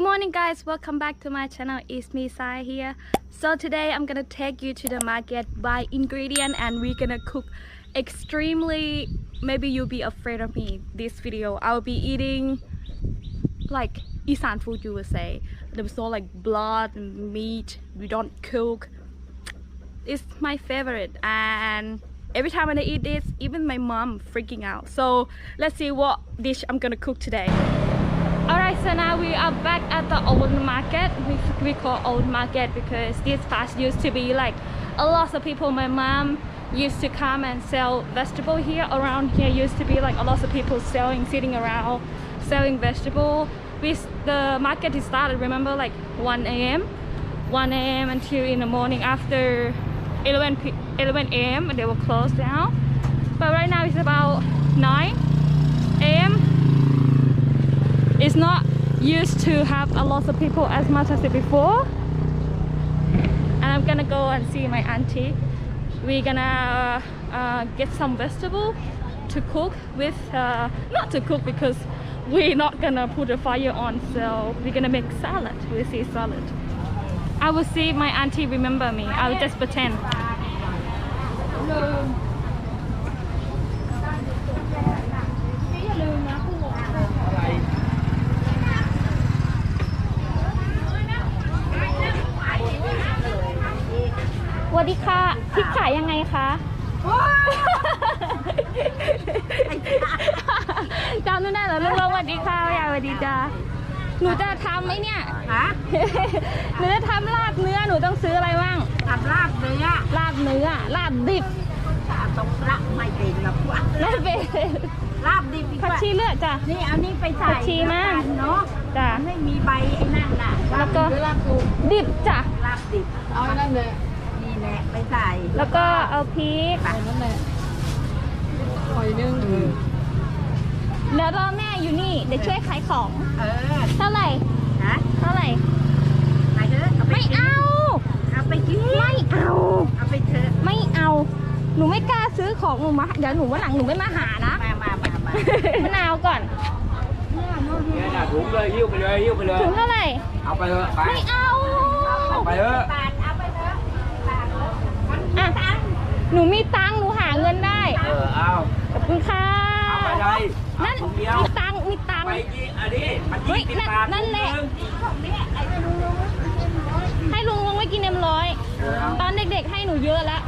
morning guys, welcome back to my channel. It's me Sai here. So today I'm gonna take you to the market, buy ingredient, and we're gonna cook extremely, maybe you'll be afraid of me this video. I'll be eating like Isan food, you would say. There's no like blood and meat, we don't cook. It's my favorite, and every time when I eat this, even my mom freaking out. So let's see what dish I'm gonna cook today. Alright, so now we are back at the old market. We call old market because this past used to be like a lot of people. My mom used to come and sell vegetable here. Around here used to be like a lot of people sitting around selling vegetable. The market is started, remember, like 1 a.m. until in the morning. After 11 a.m. they will close down. But right now it's about 9 a.m. It's not used to have a lot of people as much as before. And I'm gonna go and see my auntie. We're gonna get some vegetable to cook with, not to cook because we're not gonna put a fire on, so we're gonna make salad. We'll see salad. I will see if my auntie remember me. I will just pretend. Hello. สวัสดีค่ะพริกขายยังไงคะจำได้เหรอลูกสวัสดีค่ะยายสวัสดีจ้าหนูจะทำไหมเนี่ยหนูจะทำลาบเนื้อหนูต้องซื้ออะไรบ้างทำลาบเนื้อลาบดิบต้องลาบไม่เป็นหรอกไม่เป็นลาบดิบผักชีเลือดจ้ะนี่เอานี่ไปใส่ผักชีมากเนาะจ้ะไม่มีใบไอ้นั่นน่ะแล้วก็ดิบจ้ะลาบดิบเอาไอ้นั่นเลยไปใส่แล้วก็เอาพริกนั่นแหละหอยนึ่งเดี๋ยวรอแม่อยู่นี่เดี๋ยวช่วยขายของเท่าไหร่เท่าไหร่ไม่เอาไปกินไม่เอาไปเถอะไม่เอาหนูไม่กล้าซื้อของหนูมาเดี๋ยวหนูวันหลังหนูไม่มาหานะมามะนาวก่อนเนี่ยถุงเลยหิ้วไปเลยถุงเท่าไหร่เอาไปเถอะไม่เอาไปเถอะหนูมีตังค์หนูหาเงินได้เอาขอบคุณค่ะเอาไปเลยนั่นมีตังค์ไปกี่อันนี้มัน20 บาทนั่นแหละให้ลุงไว้กิน100ตอนเด็กๆให้หนูเยอะแล้ว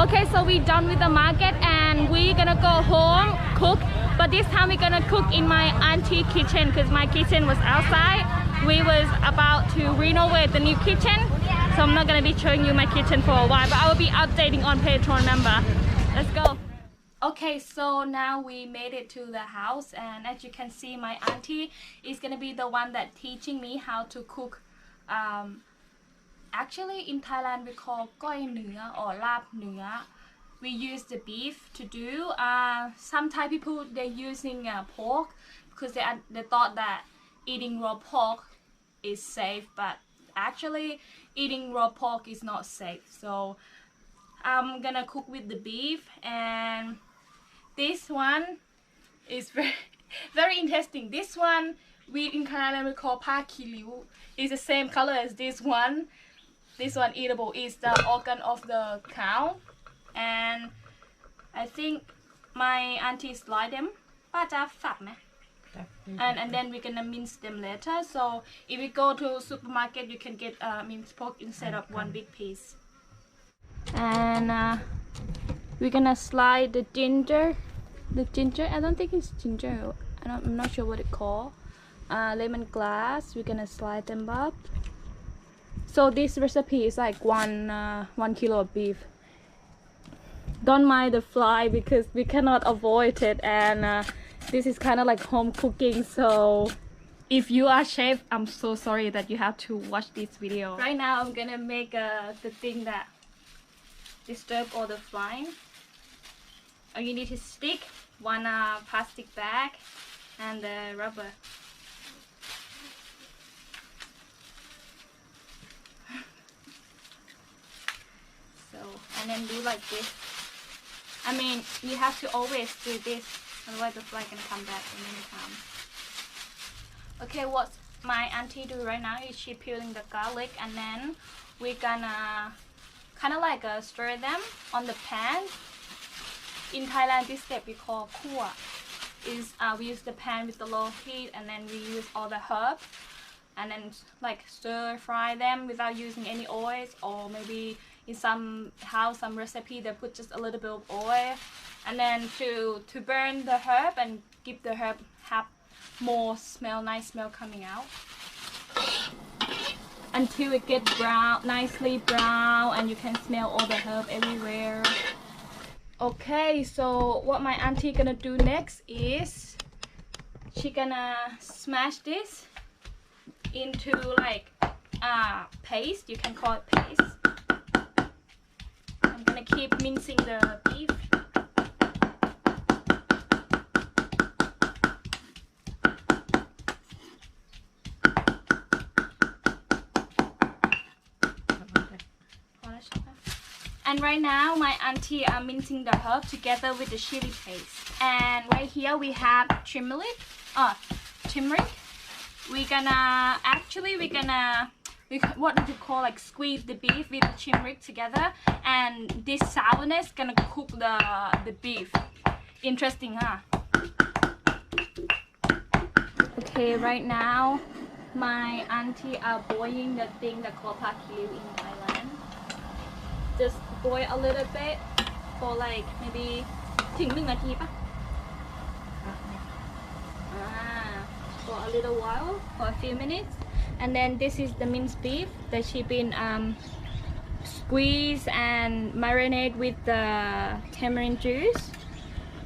Okay, so we done with the market and we gonna go home cook, but this time we gonna cook in my auntie kitchen because my kitchen was outside. We was about to renovate the new kitchen, so I'm not gonna be showing you my kitchen for a while, but I will be updating on Patreon, remember. Let's go. Okay, so now we made it to the house, and as you can see, my auntie is gonna be the one that teaching me how to cook. Actually in Thailand we call goi nua or lap nua. We use the beef to do. Some Thai people they're using pork because they thought that eating raw pork is safe, but actually eating raw pork is not safe. So I'm gonna cook with the beef, and this one is very interesting. This one we in Thailand we call pa kiliu. It's the same color as this one. This one eatable is the organ of the cow, and I think my aunties like them. And then we're gonna mince them later. So if you go to supermarket, you can get minced pork instead of one big piece. And we're gonna slide the ginger. I don't think it's ginger. I'm not sure what it called. Lemongrass. We're gonna slide them up. So this recipe is like 1 kilo of beef. Don't mind the fly because we cannot avoid it, and this is kind of like home cooking, so if you are chef, I'm so sorry that you have to watch this video. Right now I'm gonna make the thing that disturb all the flying. All you need is stick, one plastic bag, and the rubber. So, and then do like this. I mean, you have to always do this, otherwise the fly can come back in any time. Okay, what my auntie do right now is she peeling the garlic, and then we're gonna kind of like stir them on the pan. In Thailand, this step we call kua. Is we use the pan with the low heat, and then we use all the herbs, and then like stir fry them without using any oils, or maybe in some house, some recipe they put just a little bit of oil, and then to burn the herb and give the herb have more smell, nice smell coming out until it gets brown, nicely brown, and you can smell all the herb everywhere. Okay, so what my auntie gonna do next is she gonna smash this into like paste. You can call it paste. I'm gonna keep mincing the beef. And right now my auntie are mincing the herb together with the chili paste. And right here we have turmeric. We're gonna what do you call, like squeeze the beef with the turmeric together, and this sourness gonna cook the beef. Interesting, huh? Okay, right now my auntie are boiling the thing that called pakiliu in Thailand. Just boil a little bit for like maybe ถึง1 นาทีปะ for a little while, for a few minutes. And then this is the minced beef that she been squeezed and marinate with the tamarind juice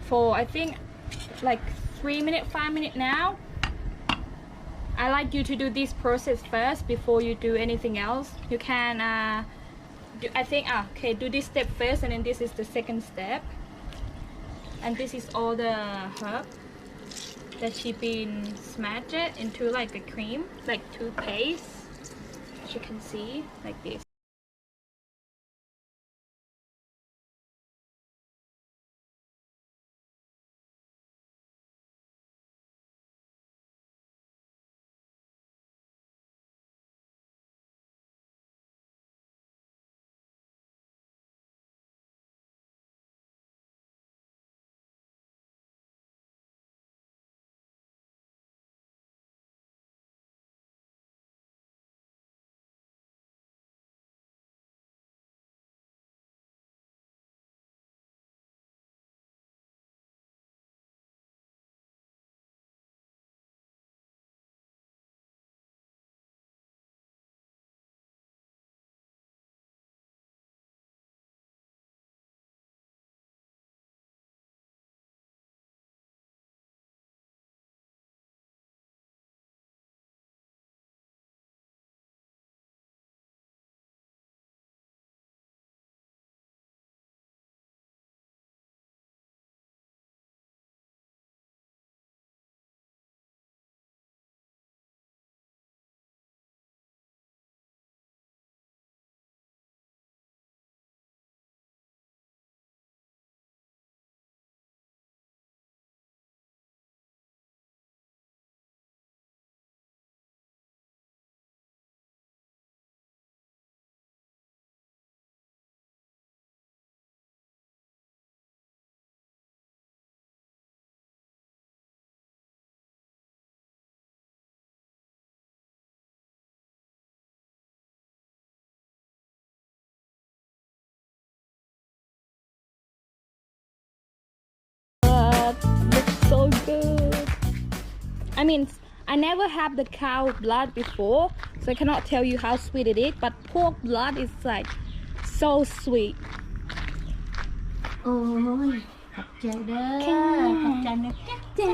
for I think like 3 minutes, 5 minutes now. I like you to do this process first before you do anything else. You can okay, do this step first, and then this is the second step. And this is all the herb that she been smashed it into like a cream, like toothpaste, as you can see, like this. Looks so good. I mean, I never have the cow blood before, so I cannot tell you how sweet it is, but pork blood is like so sweet. โอ้ยขอบใจเด้อขอบใจนะจ๊ะ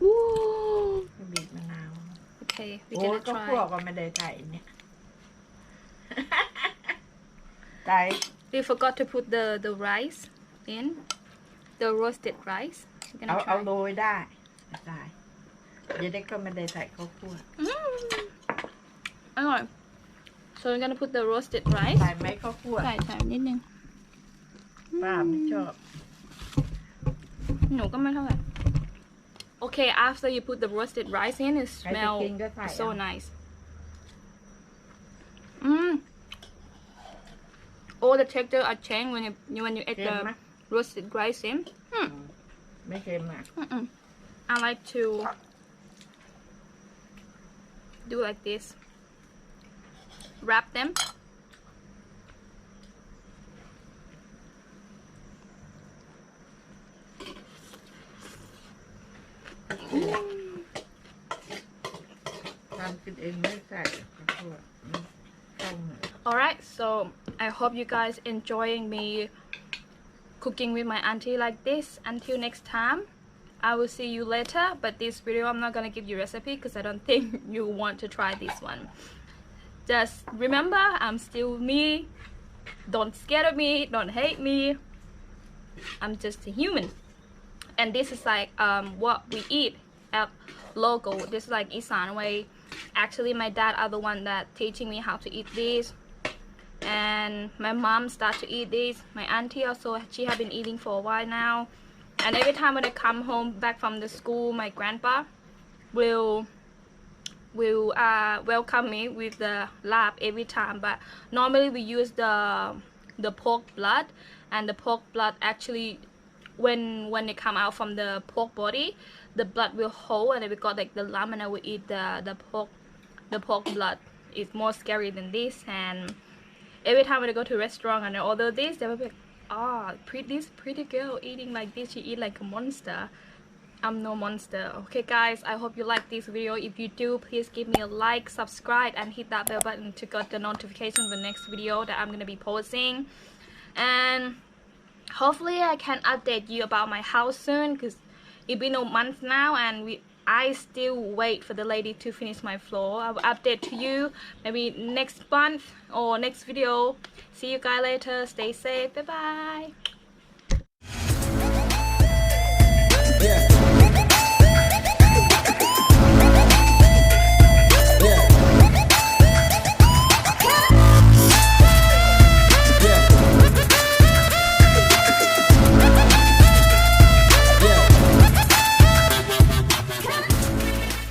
Ooh. บีบมะนาว Okay, โอ้ we're gonna ก็ try. พวกก็ไม่ได้ใส่เนี่ยใส่ We forgot to put the rice in, the roasted rice. We're เอา gonna โร try. ยได้ใส่จะได้ก็ไม่ได้ใส่ข้าวคั่ว Alright. So we're gonna put the roasted rice. ใส่ไหมข้าวคั่ว ใส่นิดนึง ป้าไม่ชอบ หนูก็ไม่เท่าไหร่ Okay, after you put the roasted rice in, it smells so nice. All the texture are changed when you add the roasted rice in. ไม่เค็มอ่ะ I like to do like this. Wrap them. Alright, so I hope you guys enjoying me cooking with my auntie like this. Until next time, I will see you later. But this video I'm not gonna give you recipe because I don't think you want to try this one. Just remember, I'm still me. Don't scare of me, don't hate me. I'm just a human. And this is like what we eat at local. This is like Isan way. Actually, my dad are the one that teaching me how to eat this, and my mom start to eat this. My auntie also, she have been eating for a while now. And every time when I come home back from the school, my grandpa will welcome me with the lab every time. But normally we use the pork blood, and the pork blood actually, when they come out from the pork body, the blood will hold, and we got like the lump, and I will eat the pork blood. It's more scary than this. And every time when I go to a restaurant and I order this, they will be like, oh, this pretty girl eating like this, she eat like a monster. I'm no monster. Okay guys, I hope you like this video. If you do, please give me a like, subscribe, and hit that bell button to get the notification of the next video that I'm gonna be posting. And hopefully I can update you about my house soon, because it's been a month now and I still wait for the lady to finish my floor. I will update to you maybe next month or next video. See you guys later. Stay safe. Bye bye.